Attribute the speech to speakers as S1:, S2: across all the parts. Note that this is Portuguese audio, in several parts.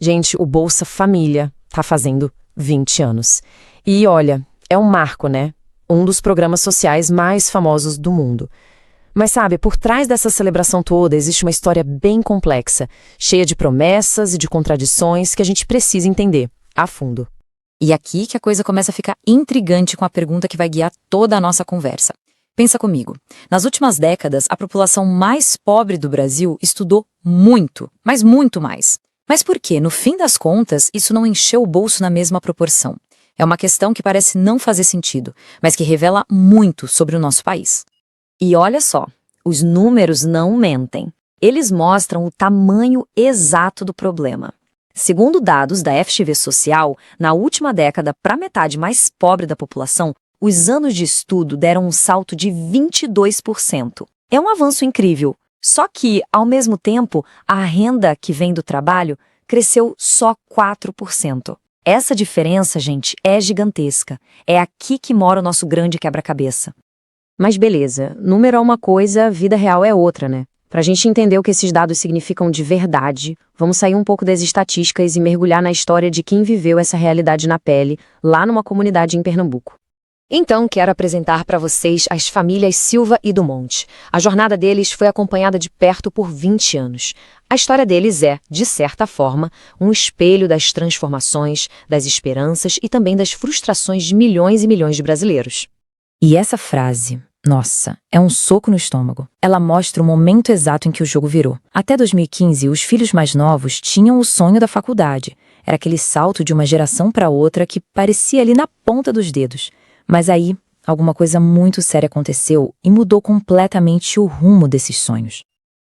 S1: Gente, o Bolsa Família tá fazendo 20 anos. E olha, é um marco, né? Um dos programas sociais mais famosos do mundo. Mas sabe, por trás dessa celebração toda existe uma história bem complexa, cheia de promessas e de contradições que a gente precisa entender a fundo.
S2: E aqui que a coisa começa a ficar intrigante com a pergunta que vai guiar toda a nossa conversa. Pensa comigo, nas últimas décadas, a população mais pobre do Brasil estudou muito, mas muito mais. Mas por que, no fim das contas, isso não encheu o bolso na mesma proporção? É uma questão que parece não fazer sentido, mas que revela muito sobre o nosso país.
S3: E olha só, os números não mentem. Eles mostram o tamanho exato do problema. Segundo dados da FGV Social, na última década, para a metade mais pobre da população, os anos de estudo deram um salto de 22%. É um avanço incrível. Só que, ao mesmo tempo, a renda que vem do trabalho cresceu só 4%. Essa diferença, gente, é gigantesca. É aqui que mora o nosso grande quebra-cabeça.
S1: Mas beleza, número é uma coisa, vida real é outra, né? Pra gente entender o que esses dados significam de verdade, vamos sair um pouco das estatísticas e mergulhar na história de quem viveu essa realidade na pele, lá numa comunidade em Pernambuco. Então, quero apresentar para vocês as famílias Silva e Dumont. A jornada deles foi acompanhada de perto por 20 anos. A história deles é, de certa forma, um espelho das transformações, das esperanças e também das frustrações de milhões e milhões de brasileiros.
S2: E essa frase, nossa, é um soco no estômago. Ela mostra o momento exato em que o jogo virou. Até 2015, os filhos mais novos tinham o sonho da faculdade. Era aquele salto de uma geração para outra que parecia ali na ponta dos dedos. Mas aí, alguma coisa muito séria aconteceu e mudou completamente o rumo desses sonhos.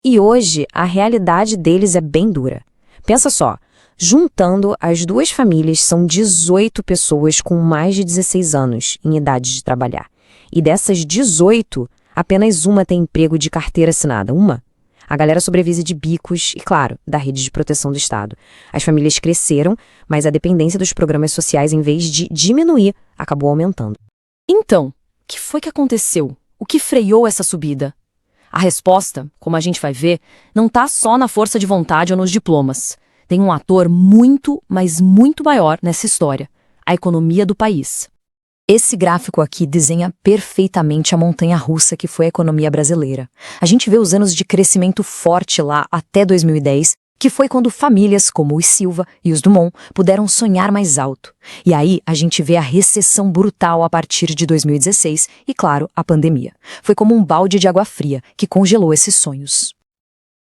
S1: E hoje, a realidade deles é bem dura. Pensa só, juntando as duas famílias, são 18 pessoas com mais de 16 anos em idade de trabalhar. E dessas 18, apenas uma tem emprego de carteira assinada. Uma. A galera sobrevive de bicos e, claro, da rede de proteção do Estado. As famílias cresceram, mas a dependência dos programas sociais, em vez de diminuir, acabou aumentando. Então, o que foi que aconteceu? O que freou essa subida? A resposta, como a gente vai ver, não está só na força de vontade ou nos diplomas. Tem um ator muito, mas muito maior nessa história: a economia do país.
S2: Esse gráfico aqui desenha perfeitamente a montanha-russa que foi a economia brasileira. A gente vê os anos de crescimento forte lá até 2010, que foi quando famílias como os Silva e os Dumont puderam sonhar mais alto. E aí a gente vê a recessão brutal a partir de 2016 e, claro, a pandemia. Foi como um balde de água fria que congelou esses sonhos.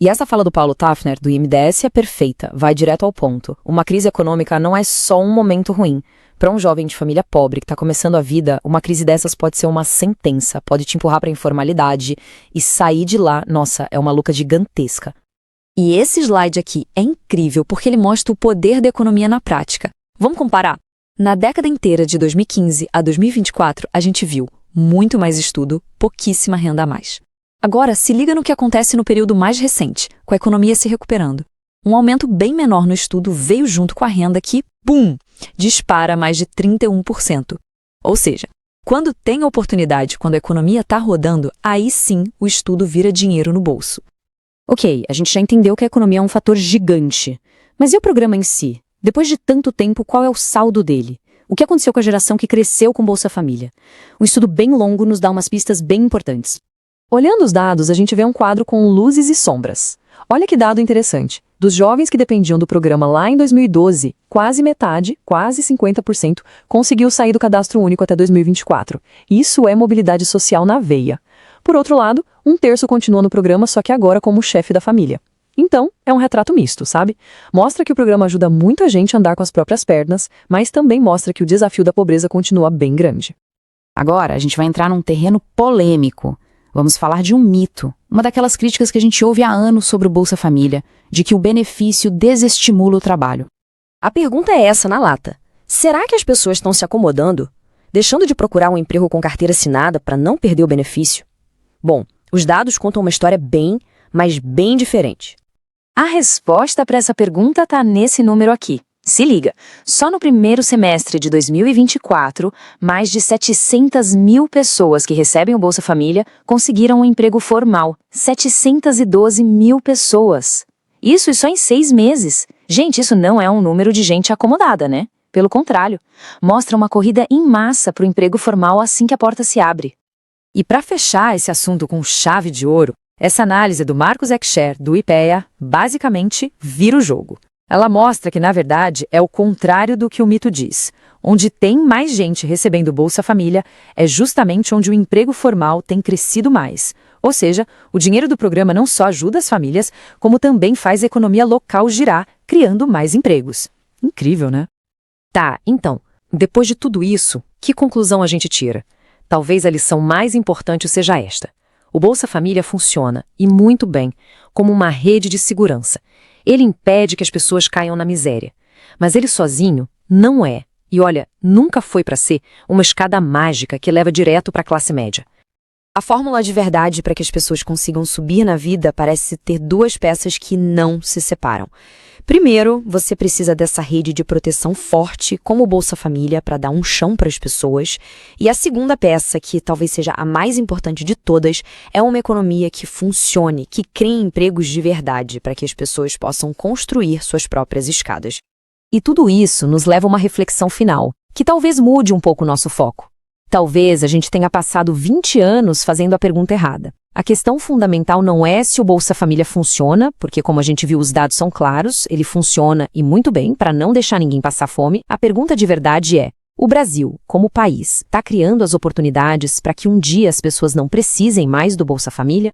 S1: E essa fala do Paulo Tafner, do IMDS, é perfeita, vai direto ao ponto. Uma crise econômica não é só um momento ruim. Para um jovem de família pobre que está começando a vida, uma crise dessas pode ser uma sentença, pode te empurrar para a informalidade e sair de lá, nossa, é uma luta gigantesca.
S3: E esse slide aqui é incrível porque ele mostra o poder da economia na prática. Vamos comparar? Na década inteira de 2015 a 2024, a gente viu muito mais estudo, pouquíssima renda a mais. Agora, se liga no que acontece no período mais recente, com a economia se recuperando. Um aumento bem menor no estudo veio junto com a renda que, bum, dispara mais de 31%. Ou seja, quando tem oportunidade, quando a economia está rodando, aí sim o estudo vira dinheiro no bolso.
S1: Ok, a gente já entendeu que a economia é um fator gigante. Mas e o programa em si? Depois de tanto tempo, qual é o saldo dele? O que aconteceu com a geração que cresceu com Bolsa Família? Um estudo bem longo nos dá umas pistas bem importantes. Olhando os dados, a gente vê um quadro com luzes e sombras. Olha que dado interessante. Dos jovens que dependiam do programa lá em 2012, quase metade, quase 50%, conseguiu sair do cadastro único até 2024. Isso é mobilidade social na veia. Por outro lado, 1/3 continua no programa, só que agora como chefe da família. Então, é um retrato misto, sabe? Mostra que o programa ajuda muita gente a andar com as próprias pernas, mas também mostra que o desafio da pobreza continua bem grande.
S2: Agora, a gente vai entrar num terreno polêmico. Vamos falar de um mito, uma daquelas críticas que a gente ouve há anos sobre o Bolsa Família, de que o benefício desestimula o trabalho.
S1: A pergunta é essa na lata. Será que as pessoas estão se acomodando, deixando de procurar um emprego com carteira assinada para não perder o benefício? Bom, os dados contam uma história bem, mas bem diferente.
S3: A resposta para essa pergunta está nesse número aqui. Se liga, só no primeiro semestre de 2024, mais de 700 mil pessoas que recebem o Bolsa Família conseguiram um emprego formal. 712 mil pessoas.
S2: Isso e só em 6 meses. Gente, isso não é um número de gente acomodada, né? Pelo contrário, mostra uma corrida em massa para o emprego formal assim que a porta se abre.
S3: E para fechar esse assunto com chave de ouro, essa análise do Marcos Ekcher, do IPEA, basicamente vira o jogo. Ela mostra que, na verdade, é o contrário do que o mito diz. Onde tem mais gente recebendo Bolsa Família é justamente onde o emprego formal tem crescido mais. Ou seja, o dinheiro do programa não só ajuda as famílias, como também faz a economia local girar, criando mais empregos. Incrível, né?
S2: Tá, então, depois de tudo isso, que conclusão a gente tira? Talvez a lição mais importante seja esta. O Bolsa Família funciona, e muito bem, como uma rede de segurança. Ele impede que as pessoas caiam na miséria. Mas ele sozinho não é, e olha, nunca foi para ser, uma escada mágica que leva direto para a classe média.
S1: A fórmula de verdade para que as pessoas consigam subir na vida parece ter duas peças que não se separam. Primeiro, você precisa dessa rede de proteção forte, como o Bolsa Família, para dar um chão para as pessoas. E a segunda peça, que talvez seja a mais importante de todas, é uma economia que funcione, que crie empregos de verdade, para que as pessoas possam construir suas próprias escadas.
S2: E tudo isso nos leva a uma reflexão final, que talvez mude um pouco o nosso foco. Talvez a gente tenha passado 20 anos fazendo a pergunta errada. A questão fundamental não é se o Bolsa Família funciona, porque como a gente viu os dados são claros, ele funciona e muito bem para não deixar ninguém passar fome. A pergunta de verdade é, o Brasil, como país, está criando as oportunidades para que um dia as pessoas não precisem mais do Bolsa Família?